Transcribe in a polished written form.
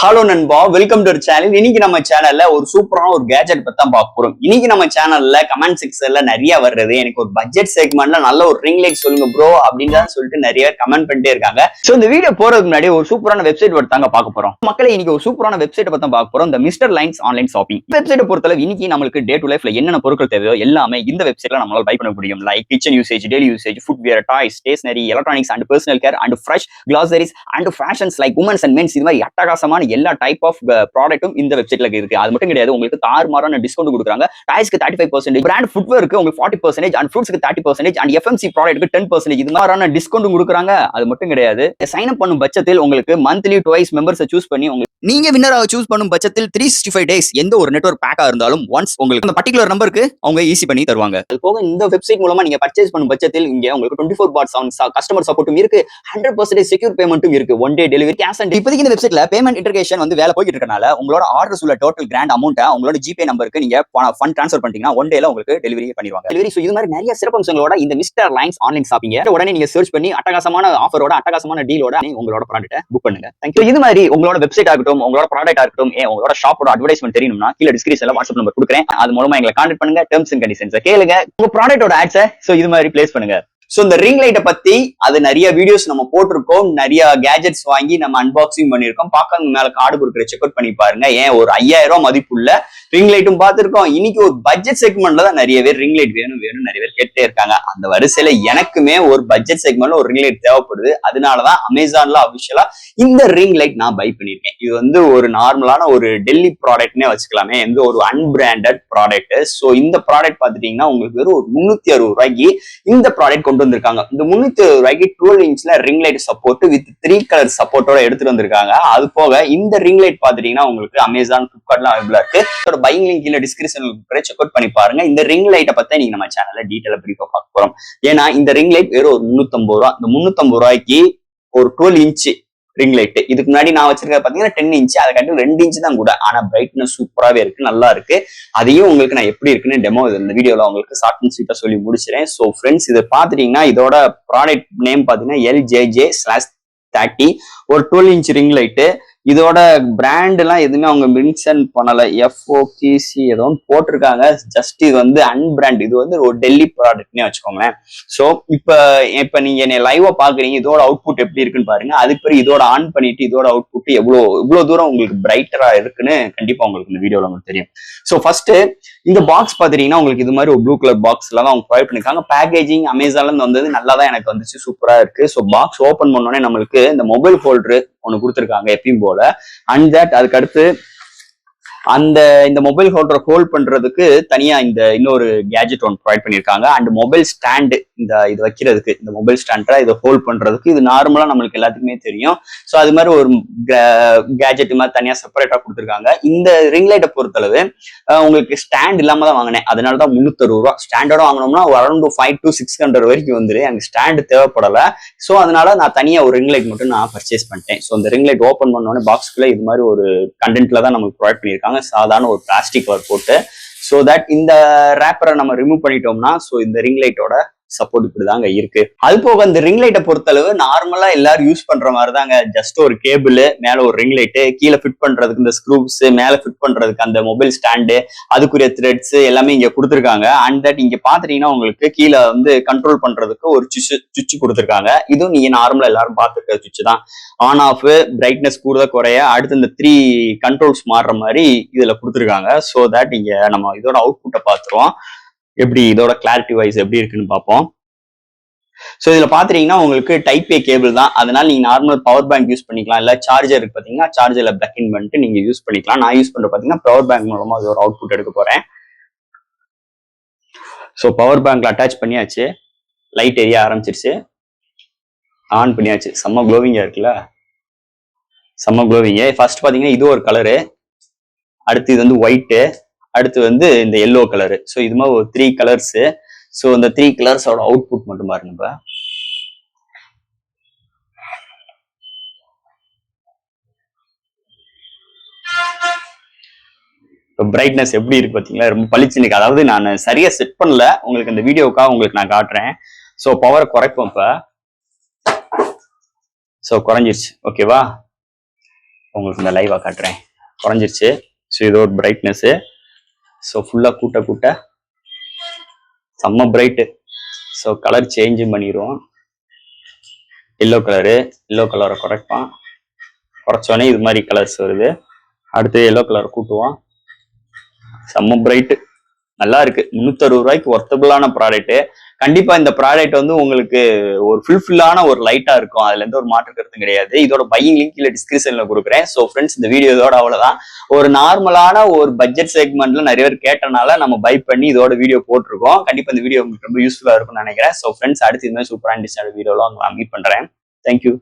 Hello நண்பா, welcome to channel. இன்னைக்கு நம்ம சேனல்ல ஒரு சூப்பரான ஒரு கேஜெட் பத்தி தான் பார்க்க போறோம். இன்னைக்கு நம்ம சேனல்ல கமெண்ட் செக்ஷன்ல நிறைய வர்றது எனக்கு ஒரு பட்ஜெட் செக்மெண்ட்ல நல்ல ஒரு ரிங் லைட் சொல்லுங்க ப்ரோ அப்படின்னு தான் சொல்லிட்டு நிறைய கமெண்ட் பண்ணிட்டே இருக்காங்க. சோ இந்த வீடியோ போறதுக்கு முன்னாடி ஒரு சூப்பரான வெப்சைட் பத்தி தாங்க பார்க்க போறோம். மக்களே, இன்னைக்கு ஒரு சூப்பரான வெப்சைட் பத்தி தான் பார்க்க போறோம். இந்த மிஸ்டர் லைன்ஸ் ஆன்லைன் ஷாப்பிங் வெப்சைட்டை பொறுத்தளவு இன்னைக்கு நம்மளுக்கு டே டு லைஃப்ல என்னென்ன பொருட்கள் தேவையோ எல்லாமே இந்த வெப்சைட்ல நம்மளால பை பண்ண முடியும். Like kitchen usage, daily usage, footwear, toys, stationery, electronics and personal care and fresh groceries and fashions like women's and men's. இது மாதிரி அட்டகாசமான எல்லா டைப் ஆஃப் ப்ராடக்ட்டும் இந்த வெப்சைட்ல இருக்கு. அது மட்டும் கிடையாது, உங்களுக்கு தாறுமாறான டிஸ்கவுண்ட் கொடுக்குறாங்க. டாய்ஸ்க்கு 35%, பிராண்ட் ஃபுட்வேருக்கு உங்களுக்கு 40% அண்ட் ஃப்ரூட்ஸ்க்கு 30% அண்ட் எஃப்எம்சி ப்ராடக்ட்க்கு 10%. இது மாதிரியான டிஸ்கவுண்ட் கொடுக்குறாங்க. அது மட்டும் கிடையாது, சைன் அப் பண்ணும் பட்சத்தில் உங்களுக்கு மந்த்லி ட்வைஸ் மெம்பர்ஸை சூஸ் பண்ணி நீங்க வின்னராக சூஸ் பண்ணும் பட்சத்தில் 365 டேஸ் எந்த ஒரு நெட்வொர்க் பேக்கா இருந்தாலும் ஒன்ஸ் உங்களுக்கு அந்த பர்டிகுலர் நம்பருக்கு அவங்க ஈஸி பண்ணி தருவாங்க. அது போக இந்த வெப்சைட் மூலமா நீங்க பர்ச்சேஸ் பண்ணும் பட்சத்தில் இங்க உங்களுக்கு 24/7 கஸ்டமர் சப்போர்ட்டும் இருக்கு, 100% செக்யூர் பேமெண்ட்டும் இருக்கு, one day delivery, cash and இப்போதைக்கு இந்த வெப்சைட்ல பேமெண்ட் இன்டகிரேஷன் வந்து வேலை போயிட்டு இருக்கனால உங்களோட ஆர்டர்ஸ் உள்ள டோட்டல் கிராண்ட் அமௌண்ட்டை உங்களோட ஜிபே நம்பருக்கு நீங்க ஃபண்ட் ட்ரான்ஸ்ஃபர் பண்ணிட்டீங்கன்னா ஒன் டேல உங்களுக்கு டெலிவரி பண்ணிடுவாங்க. டெலிவரி இது மாதிரி நிறைய சிறப்பம்சங்களோட இந்த மிஸ்டர் லைன்ஸ் ஆன்லைன் ஷாப்பிங் உடனே நீங்க சர்ச் பண்ணி அட்டகாசமான ஆஃபரோட அட்டகாசமான டீலோட உங்களோட ப்ராடக்ட்டை புக் பண்ணுங்க. தேங்க்யூ. இது மாதிரி உங்களோட வெப்சைட் ஆகட்டும், உங்களோட ப்ராடக்ட் உங்களோட ஷாப்போட அட்வர்டைஸ்மென்ட் தெரியணும்னா கீழ டிஸ்கிரிப்ஷன்ல வாட்ஸ்அப் நம்பர் கொடுக்குறேன். அது மூலமா எங்களை கான்டாக்ட் பண்ணுங்க. டெர்ம்ஸ் அண்ட் கண்டிஷன்ஸ் கேளுங்க. உங்க ப்ராடக்ட்டோட ஆட்ஸை இது மாதிரி பிளேஸ் பண்ணுங்க. சோ இந்த ரிங் லைட்டை பத்தி அது நிறைய வீடியோஸ் நம்ம போட்டிருக்கோம். நிறைய கேஜெட்ஸ் வாங்கி நம்ம அன்பாக்சிங் பண்ணிருக்கோம். பார்க்க மேல கார்டு கொடுக்குற செக் அவுட் பண்ணி பாருங்க. ஏன் ஒரு 5000 ரூபாய் மதிப்புள்ள ரிங் லைட்டும் பார்த்திருக்கோம். இன்னைக்கு ஒரு பட்ஜெட் செக்மெண்ட்ல தான் நிறைய பேர் ரிங் லைட் வேணும் நிறைய பேர் கேட்டே இருக்காங்க. அந்த வரிசையில எனக்குமே ஒரு பட்ஜெட் செக்மெண்ட்ல ஒரு ரிங் லைட் தேவைப்படுது. அதனாலதான் அமேசான்ல அபிஷியலா இந்த ரிங் லைட் நான் பை பண்ணிருக்கேன். இது வந்து ஒரு நார்மலான ஒரு டெல்லி ப்ராடக்ட்னே வச்சுக்கலாமே, எந்த ஒரு அன்பிராண்டட் ப்ராடக்ட். சோ இந்த ப்ராடக்ட் பாத்துட்டீங்கன்னா உங்களுக்கு வெறும் ஒரு 360 ரூபாய்க்கு இந்த ப்ராடக்ட் கொண்டு வந்திருக்காங்க. இந்த 360 ரூபாய்க்கு 12 இன்ச்ல ring light support with 3 colour சப்போர்ட்டோட எடுத்துட்டு வந்திருக்காங்க. அது போக இந்த ரிங் லைட் பாத்துட்டீங்கன்னா உங்களுக்கு அமேசான், பிளிப்கார்ட்ல அவைலபிளா இருக்கு. பையிங் லிங்க் கீழ டிஸ்கிரிப்ஷன்ல செக் அவுட் பண்ணி பாருங்க. இந்த ரிங் லைட்டை பத்தி நீங்க நம்ம சேனல்ல டீடைலா பிரீஃபா பார்க்க போறோம். ஏன்னா இந்த ரிங் லைட் வெறும் ஒரு 350 ரூபாய். இந்த 350 ரூபாய்க்கு ஒரு 12 இன்ச் ரிங் லைட். இதுக்கு முன்னாடி நான் வச்சிருக்கிறது பாத்தீங்கன்னா 10 இன்ச், அதை கட்டி 2 இன்ச் தான் கூட. ஆனா பிரைட்னஸ் சூப்பராவே இருக்கு, நல்லா இருக்கு. அதையும் உங்களுக்கு நான் எப்படி இருக்குன்னு டெமோ இந்த வீடியோல உங்களுக்கு ஷார்ட் அண்ட் ஸ்வீட்டா சொல்லி முடிச்சிடறேன். சோ ஃப்ரெண்ட்ஸ், இதை பாத்துட்டீங்கன்னா இதோட ப்ராடக்ட் நேம் பாத்தீங்கன்னா LJJ/30 ஒரு 12 இன்ச் ரிங் லைட்டு. இதோட பிராண்ட் எல்லாம் எதுவுமே அவங்க மென்ஷன் பண்ணல. FOKC ஏதோ போட்டிருக்காங்க. ஜஸ்ட் இது வந்து அன்பிராண்ட். இது வந்து ஒரு டெல்லி ப்ராடக்ட்னே வச்சுக்கோங்களேன். சோ இப்ப நீங்க என்ன லைவா பாக்குறீங்க, இதோட அவுட்புட் எப்படி இருக்குன்னு பாருங்க. அதுக்கு பிறகு இதோட ஆன் பண்ணிட்டு இதோட அவுட்புட் எவ்வளவு தூரம் உங்களுக்கு பிரைட்டரா இருக்குன்னு கண்டிப்பா உங்களுக்கு இந்த வீடியோல உங்களுக்கு தெரியும். சோ ஃபர்ஸ்ட் இந்த பாக்ஸ் பாத்துட்டீங்கன்னா உங்களுக்கு இது மாதிரி ஒரு ப்ளூ கலர் பாக்ஸ்ல தான் அவங்க ப்ரொவைட் பண்ணிருக்காங்க. பேக்கேஜிங் அமேசான்ல இருந்து வந்தது நல்லா தான் எனக்கு வந்துச்சு, சூப்பரா இருக்கு. சோ பாக்ஸ் ஓபன் பண்ணோடனே நம்மளுக்கு இந்த மொபைல் ஹோல்டர் ஒண்ணு கொடுத்துருக்காங்க எப்பயும் போல. அண்ட் தட் அதுக்கு அடுத்து இந்த மொபைல் ஹோல்டரை ஹோல்ட் பண்றதுக்கு தனியா இந்த இன்னொரு கேஜெட் ஒன்று ப்ரொவைட் பண்ணிருக்காங்க. அண்ட் மொபைல் ஸ்டாண்டு, இது வைக்கிறதுக்கு இந்த மொபைல் ஸ்டாண்டை இதை ஹோல்ட் பண்றதுக்கு இது நார்மலா நம்மளுக்கு எல்லாத்துக்குமே தெரியும். ஸோ அது மாதிரி ஒரு கேஜெட் மாதிரி தனியா செப்பரேட்டா கொடுத்துருக்காங்க. இந்த ரிங் லைட்டை பொறுத்தளவு உங்களுக்கு ஸ்டாண்ட் இல்லாம தான் வாங்கினேன். அதனாலதான் 360 ரூபாய். ஸ்டாண்டோட வாங்கினோம்னா அரௌண்ட் 500 to 600 வரைக்கும் வந்துரு. எனக்கு ஸ்டாண்டு தேவைப்படல. ஸோ அதனால நான் தனியா ஒரு ரிங் லைட் மட்டும் நான் பர்ச்சேஸ் பண்ணிட்டேன். ஸோ இந்த ரிங் லைட் ஓப்பன் பண்ணோடனே பாக்ஸ்குள்ள இது மாதிரி ஒரு கண்டென்ட்ல தான் நமக்கு ப்ரொவைட் பண்ணியிருக்காங்க. சாதாரண ஒரு பிளாஸ்டிக் கவர் போட்டு. சோ தட் இந்த ரேப்பரை நம்ம ரிமூவ் பண்ணிட்டோம்னா இந்த ரிங் லைட்டோட சப்போர்ட் இப்படிதாங்க இருக்கு. அது போக இந்த ரிங் லைட்டை பொறுத்தளவு நார்மலா எல்லாரும் யூஸ் பண்ற மாதிரி தாங்க. ஜஸ்ட் ஒரு கேபிள், மேல ஒரு ரிங் லைட்டு, கீழே ஃபிட் பண்றதுக்கு இந்த ஸ்க்ரூஸ், மேல ஃபிட் பண்றதுக்கு அந்த மொபைல் ஸ்டாண்டு, அதுக்குரிய த்ரெட்ஸ் எல்லாமே இங்க கொடுத்துருக்காங்க. அண்ட் தட் இங்க பாத்துட்டீங்கன்னா உங்களுக்கு கீழே வந்து கண்ட்ரோல் பண்றதுக்கு ஒரு சுவிட்ச் கொடுத்துருக்காங்க. இதுவும் நீங்க நார்மலா எல்லாரும் பார்த்துருக்க சுவிட்ச் தான். ஆன் ஆஃப், பிரைட்னஸ் கூட குறைய, அடுத்து இந்த 3 கண்ட்ரோல்ஸ் மாறுற மாதிரி இதுல கொடுத்துருக்காங்க. ஸோ தட் இங்க நம்ம இதோட அவுட்புட்டை பார்த்துருவோம். எப்படி இதோட கிளாரிட்டி வைஸ் எப்படி இருக்குன்னு பார்ப்போம். சோ இதுல பாத்துட்டீங்கன்னா உங்களுக்கு டைப் ஏ கேபிள் தான். அதனால நீங்க நார்மல் பவர் பேங்க் யூஸ் பண்ணிக்கலாம். இல்ல சார்ஜர் இருக்கு பாத்தீங்கன்னா, சார்ஜர்ல பிளக் இன் பண்ணிட்டு நீங்க யூஸ் பண்ணிக்கலாம். நான் யூஸ் பண்ற பாத்தீங்கன்னா பவர் பேங்க் மூலமா அதோட அவுட்புட் எடுக்க போறேன். சோ பவர் பேங்க்ல அட்டாச் பண்ணியாச்சு. லைட் எரிய ஆரம்பிச்சிருச்சு. ஆன் பண்ணியாச்சு. செம்ம க்ளோவிங்கா இருக்குல்ல, செம்ம க்ளோவிங்க. ஃபர்ஸ்ட் பாத்தீங்கன்னா இது ஒரு கலரு, அடுத்து இது வந்து ஒயிட்டு, அடுத்து வந்து இந்த எல்லோ கலரு. ஸோ இது மாதிரி ஒரு 3 கலர்ஸ். ஸோ இந்த 3 கலர்ஸோட அவுட்புட் மட்டும் பாருங்க. இப்போ பிரைட்னஸ் எப்படி இருக்கு பாத்தீங்களா, ரொம்ப பளிச்சுன்னு. அதாவது நான் சரியா செட் பண்ணல, உங்களுக்கு இந்த வீடியோக்காக உங்களுக்கு நான் காட்டுறேன். ஸோ பவரை குறைப்போம் இப்ப. ஸோ குறைஞ்சிருச்சு, ஓகேவா. உங்களுக்கு இந்த லைவாக காட்டுறேன். குறைஞ்சிருச்சு. ஸோ இது ஒரு பிரைட்னஸ்ஸு. ஸோ ஃபுல்லாக கூட்ட செம்ம பிரைட்டு. ஸோ கலர் சேஞ்சும் பண்ணிடுவோம். எல்லோ கலரை குறைச்சோடனே இது மாதிரி கலர்ஸ் வருது. அடுத்து எல்லோ கலர் கூட்டுவோம். செம்ம பிரைட்டு, நல்லா இருக்கு. 360 ரூபாய்க்கு ஒர்த்தபிளான ப்ராடக்ட். கண்டிப்பா இந்த ப்ராடக்ட் வந்து உங்களுக்கு ஒரு ஃபுல்ஃபில்லான ஒரு லைட்டா இருக்கும். அதுல எந்த ஒரு மாற்று கருத்தும் கிடையாது. இதோட பையிங் லிங்க் கீழே டிஸ்கிரிப்ஷன்ல கொடுக்குறேன். ஸோ ஃப்ரெண்ட்ஸ், இந்த வீடியோ இதோட அவ்வளவுதான். ஒரு நார்மலான ஒரு பட்ஜெட் செக்மெண்ட்ல நிறைய பேர் கேட்டனால நம்ம பை பண்ணி இதோட வீடியோ போட்டிருக்கோம். கண்டிப்பா இந்த வீடியோ உங்களுக்கு ரொம்ப யூஸ்ஃபுல்லா இருக்கும்னு நினைக்கிறேன். ஸோ ஃப்ரெண்ட்ஸ், அடுத்து இந்த மாதிரி சூப்பரான டிஸ்டான வீடியோலாம் உங்களை மீட் பண்றேன். தேங்க்யூ.